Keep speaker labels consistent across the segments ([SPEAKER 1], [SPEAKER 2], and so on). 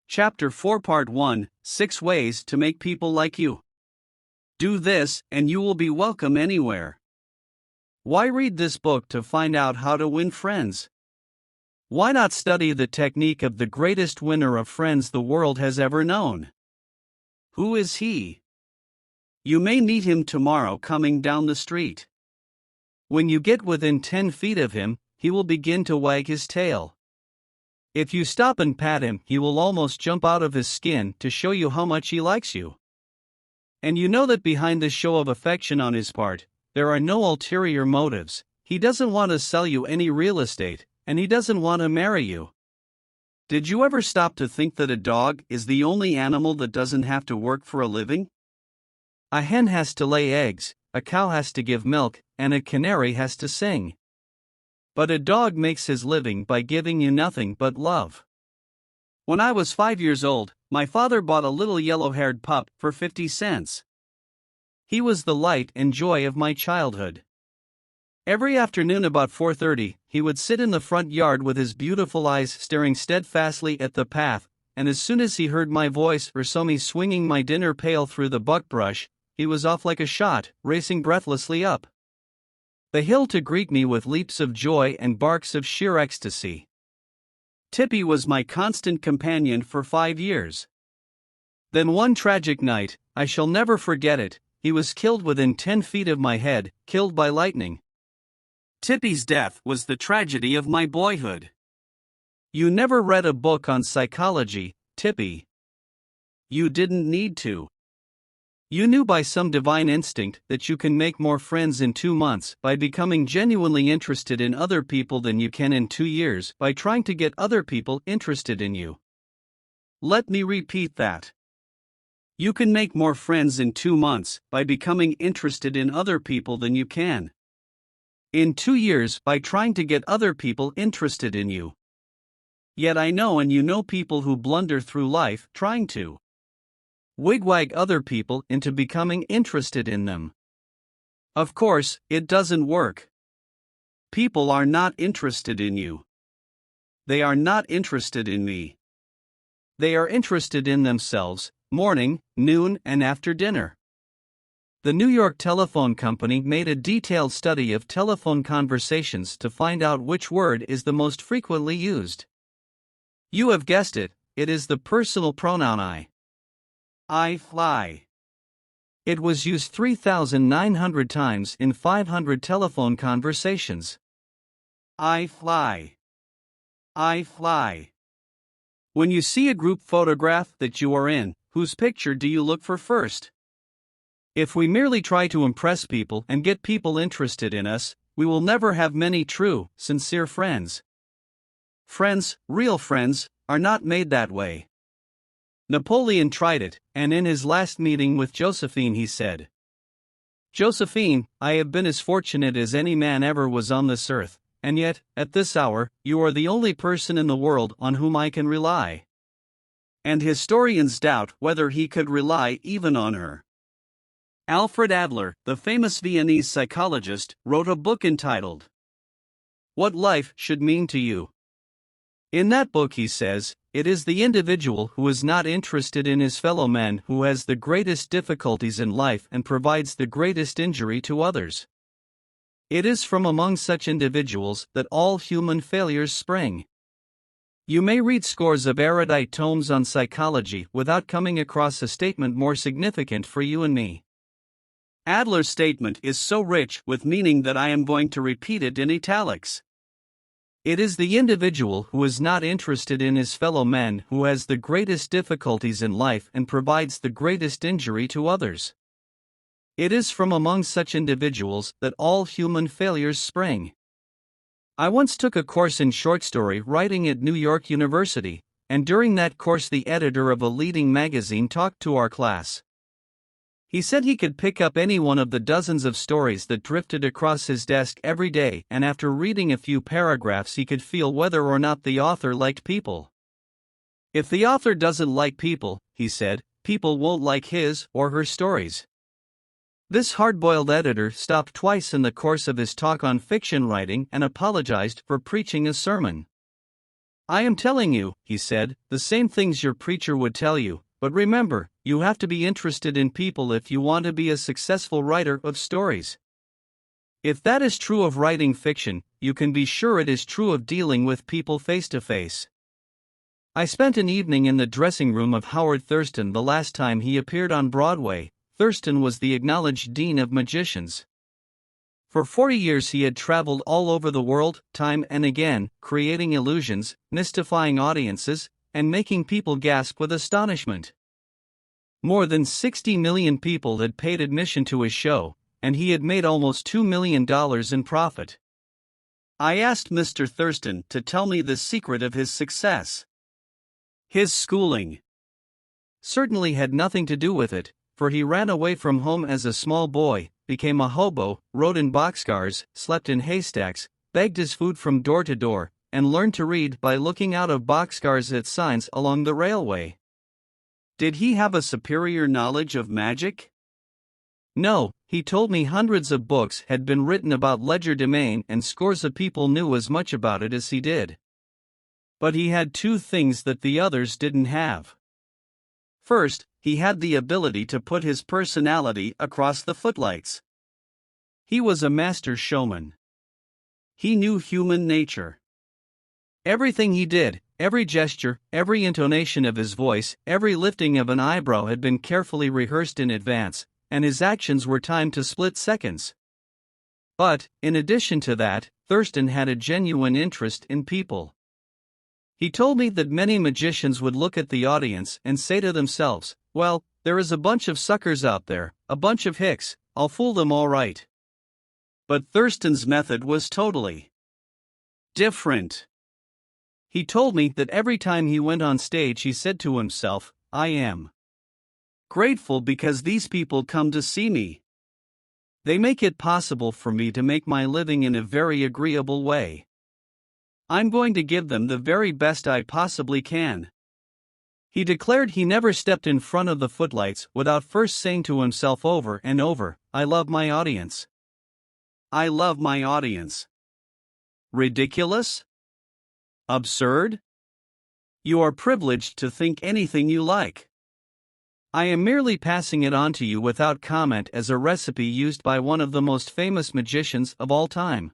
[SPEAKER 1] Chapter 4 Part 1 6 Ways to Make People Like You. Do this, and you will be welcome anywhere. Why read this book to find out how to win friends? Why not study the technique of the greatest winner of friends the world has ever known? Who is he? You may meet him tomorrow coming down the street. When you get within 10 feet of him, he will begin to wag his tail. If you stop and pat him, he will almost jump out of his skin to show you how much he likes you. And you know that behind this show of affection on his part, there are no ulterior motives. He doesn't want to sell you any real estate, and he doesn't want to marry you. Did you ever stop to think that a dog is the only animal that doesn't have to work for a living? A hen has to lay eggs, a cow has to give milk, and a canary has to sing. But a dog makes his living by giving you nothing but love. When I was 5 years old, my father bought a little yellow-haired pup for 50 cents. He was the light and joy of my childhood. Every afternoon about 4:30, he would sit in the front yard with his beautiful eyes staring steadfastly at the path, and as soon as he heard my voice or saw me swinging my dinner pail through the buckbrush, he was off like a shot, racing breathlessly up the hill to greet me with leaps of joy and barks of sheer ecstasy. Tippy was my constant companion for 5 years. Then one tragic night, I shall never forget it, he was killed within 10 feet of my head, killed by lightning. Tippy's death was the tragedy of my boyhood. You never read a book on psychology, Tippy. You didn't need to. You knew by some divine instinct that you can make more friends in 2 months by becoming genuinely interested in other people than you can in 2 years by trying to get other people interested in you. Let me repeat that. You can make more friends in 2 months by becoming interested in other people than you can in 2 years by trying to get other people interested in you. Yet I know and you know people who blunder through life trying to wigwag other people into becoming interested in them. Of course, it doesn't work. People are not interested in you. They are not interested in me. They are interested in themselves, morning, noon, and after dinner. The New York Telephone Company made a detailed study of telephone conversations to find out which word is the most frequently used. You have guessed it, it is the personal pronoun I. I fly. It was used 3,900 times in 500 telephone conversations. I fly. I fly. When you see a group photograph that you are in, whose picture do you look for first? If we merely try to impress people and get people interested in us, we will never have many true, sincere friends. Friends, real friends, are not made that way. Napoleon tried it, and in his last meeting with Josephine he said, "Josephine, I have been as fortunate as any man ever was on this earth, and yet, at this hour, you are the only person in the world on whom I can rely." And historians doubt whether he could rely even on her. Alfred Adler, the famous Viennese psychologist, wrote a book entitled, What Life Should Mean to You. In that book he says, it is the individual who is not interested in his fellow men who has the greatest difficulties in life and provides the greatest injury to others. It is from among such individuals that all human failures spring. You may read scores of erudite tomes on psychology without coming across a statement more significant for you and me. Adler's statement is so rich with meaning that I am going to repeat it in italics. It is the individual who is not interested in his fellow men who has the greatest difficulties in life and provides the greatest injury to others. It is from among such individuals that all human failures spring. I once took a course in short story writing at New York University, and during that course the editor of a leading magazine talked to our class. He said he could pick up any one of the dozens of stories that drifted across his desk every day, and after reading a few paragraphs he could feel whether or not the author liked people. If the author doesn't like people, he said, people won't like his or her stories. This hard-boiled editor stopped twice in the course of his talk on fiction writing and apologized for preaching a sermon. I am telling you, he said, the same things your preacher would tell you, but remember, you have to be interested in people if you want to be a successful writer of stories. If that is true of writing fiction, you can be sure it is true of dealing with people face to face. I spent an evening in the dressing room of Howard Thurston the last time he appeared on Broadway. Thurston was the acknowledged dean of magicians. For 40 years he had traveled all over the world, time and again, creating illusions, mystifying audiences, and making people gasp with astonishment. More than 60 million people had paid admission to his show, and he had made almost $2 million in profit. I asked Mr. Thurston to tell me the secret of his success. His schooling certainly had nothing to do with it, for he ran away from home as a small boy, became a hobo, rode in boxcars, slept in haystacks, begged his food from door to door, and learned to read by looking out of boxcars at signs along the railway. Did he have a superior knowledge of magic? No, he told me hundreds of books had been written about legerdemain and scores of people knew as much about it as he did. But he had two things that the others didn't have. First, he had the ability to put his personality across the footlights. He was a master showman. He knew human nature. Everything he did, every gesture, every intonation of his voice, every lifting of an eyebrow had been carefully rehearsed in advance, and his actions were timed to split seconds. But, in addition to that, Thurston had a genuine interest in people. He told me that many magicians would look at the audience and say to themselves, well, there is a bunch of suckers out there, a bunch of hicks, I'll fool them all right. But Thurston's method was totally different. He told me that every time he went on stage he said to himself, I am grateful because these people come to see me. They make it possible for me to make my living in a very agreeable way. I'm going to give them the very best I possibly can. He declared he never stepped in front of the footlights without first saying to himself over and over, I love my audience. I love my audience. Ridiculous? Absurd? You are privileged to think anything you like. I am merely passing it on to you without comment as a recipe used by one of the most famous magicians of all time.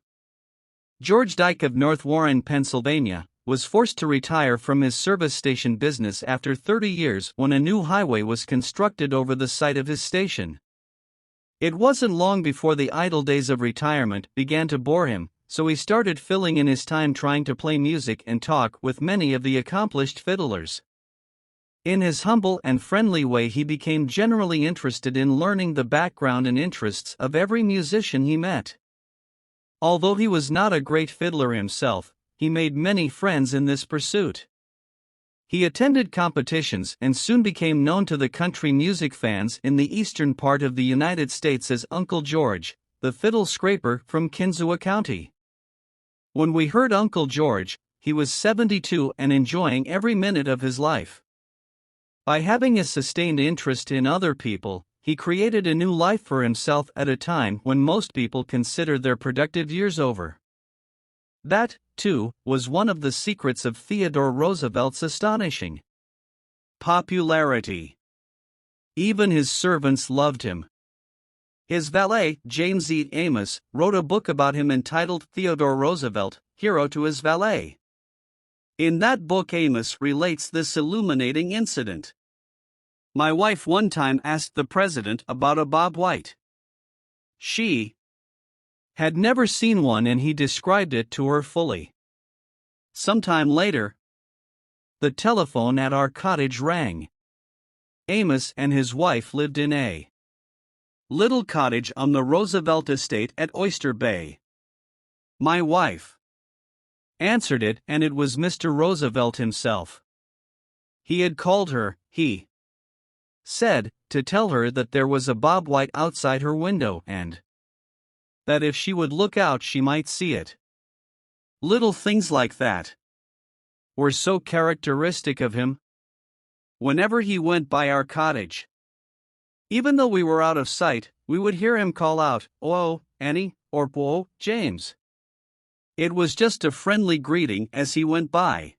[SPEAKER 1] George Dyke of North Warren, Pennsylvania, was forced to retire from his service station business after 30 years when a new highway was constructed over the site of his station. It wasn't long before the idle days of retirement began to bore him, so he started filling in his time trying to play music and talk with many of the accomplished fiddlers. In his humble and friendly way, he became generally interested in learning the background and interests of every musician he met. Although he was not a great fiddler himself, he made many friends in this pursuit. He attended competitions and soon became known to the country music fans in the eastern part of the United States as Uncle George, the fiddle scraper from Kinzua County. When we heard Uncle George, he was 72 and enjoying every minute of his life. By having a sustained interest in other people, he created a new life for himself at a time when most people consider their productive years over. That, too, was one of the secrets of Theodore Roosevelt's astonishing popularity. Even his servants loved him. His valet, James E. Amos, wrote a book about him entitled Theodore Roosevelt, Hero to His Valet. In that book, Amos relates this illuminating incident. My wife one time asked the president about a Bob White. She had never seen one and he described it to her fully. Sometime later, the telephone at our cottage rang. Amos and his wife lived in a little cottage on the Roosevelt estate at Oyster Bay. My wife answered it and it was Mr. Roosevelt himself. He had called her, he said, to tell her that there was a Bob White outside her window and that if she would look out she might see it. Little things like that were so characteristic of him. Whenever he went by our cottage, even though we were out of sight, we would hear him call out, "Oh, Annie," or "Oh, James." It was just a friendly greeting as he went by.